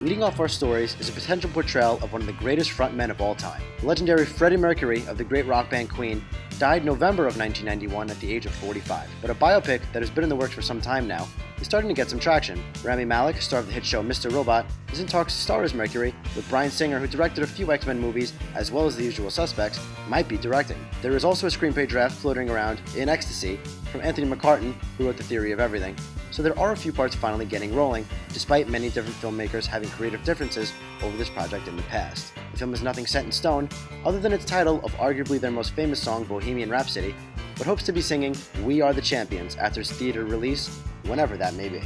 Leading off our stories is a potential portrayal of one of the greatest frontmen of all time. The legendary Freddie Mercury of the great rock band Queen died November of 1991 at the age of 45. But a biopic that has been in the works for some time now is starting to get some traction. Rami Malek, star of the hit show Mr. Robot, is in talks to star as Mercury, with Bryan Singer, who directed a few X-Men movies, as well as The Usual Suspects, might be directing. There is also a screenplay draft floating around in ecstasy from Anthony McCartan, who wrote The Theory of Everything. So there are a few parts finally getting rolling, despite many different filmmakers having creative differences over this project in the past. The film is nothing set in stone, other than its title of arguably their most famous song, Bohemian Rhapsody, but hopes to be singing We Are the Champions after its theater release, whenever that may be.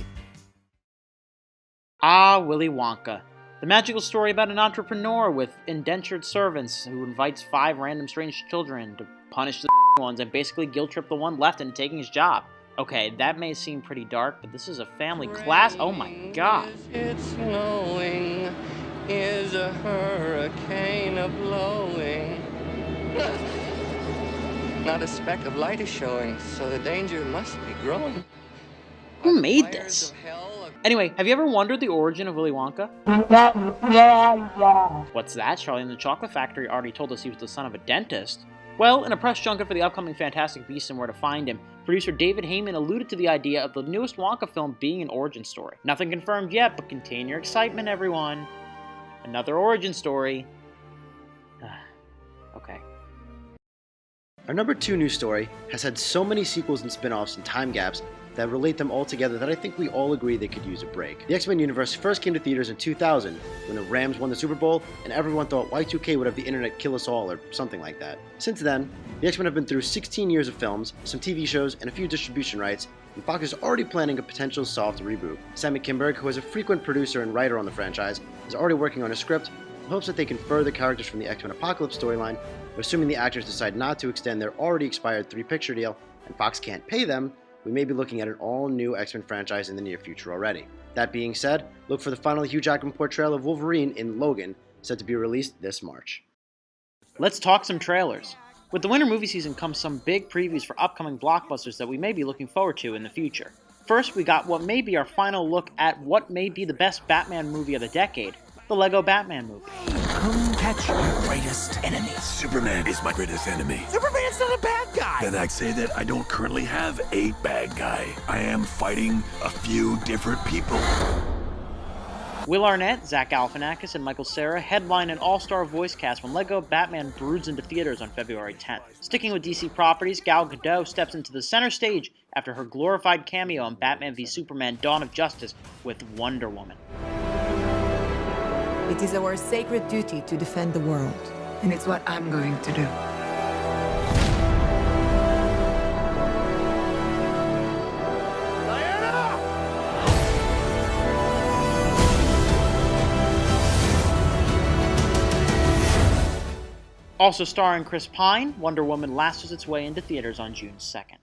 Willy Wonka. The magical story about an entrepreneur with indentured servants who invites 5 random strange children to punish the ones and basically guilt trip the one left into taking his job. Okay, that may seem pretty dark, but this is a family class. Oh my god. It's snowing, is a hurricane a-blowing. Not a speck of light is showing, so the danger must be growing. Who made this? Anyway, have you ever wondered the origin of Willy Wonka? What's that? Charlie and the Chocolate Factory already told us he was the son of a dentist. Well, in a press junket for the upcoming Fantastic Beasts and Where to Find Him, producer David Heyman alluded to the idea of the newest Wonka film being an origin story. Nothing confirmed yet, but contain your excitement, everyone. Another origin story. Okay. Our number 2 news story has had so many sequels and spin-offs and time gaps that relate them all together that I think we all agree they could use a break. The X-Men universe first came to theaters in 2000 when the Rams won the Super Bowl and everyone thought Y2K would have the internet kill us all or something like that. Since then, the X-Men have been through 16 years of films, some TV shows, and a few distribution rights, and Fox is already planning a potential soft reboot. Sammy Kinberg, who is a frequent producer and writer on the franchise, is already working on a script in hopes that they can further characters from the X-Men Apocalypse storyline, but assuming the actors decide not to extend their already expired 3-picture deal and Fox can't pay them, we may be looking at an all-new X-Men franchise in the near future already. That being said, look for the final Hugh Jackman portrayal of Wolverine in Logan, set to be released this March. Let's talk some trailers. With the winter movie season comes some big previews for upcoming blockbusters that we may be looking forward to in the future. First, we got what may be our final look at what may be the best Batman movie of the decade, the Lego Batman movie. Come catch your greatest enemy. Superman is my greatest enemy. Superman's not a bad guy. Then I'd say that I don't currently have a bad guy. I am fighting a few different people. Will Arnett, Zach Galifianakis, and Michael Cera headline an all-star voice cast when Lego Batman broods into theaters on February 10th. Sticking with DC properties, Gal Gadot steps into the center stage after her glorified cameo in Batman v Superman: Dawn of Justice with Wonder Woman. It is our sacred duty to defend the world. And it's what I'm going to do. Also starring Chris Pine, Wonder Woman lasters its way into theaters on June 2nd.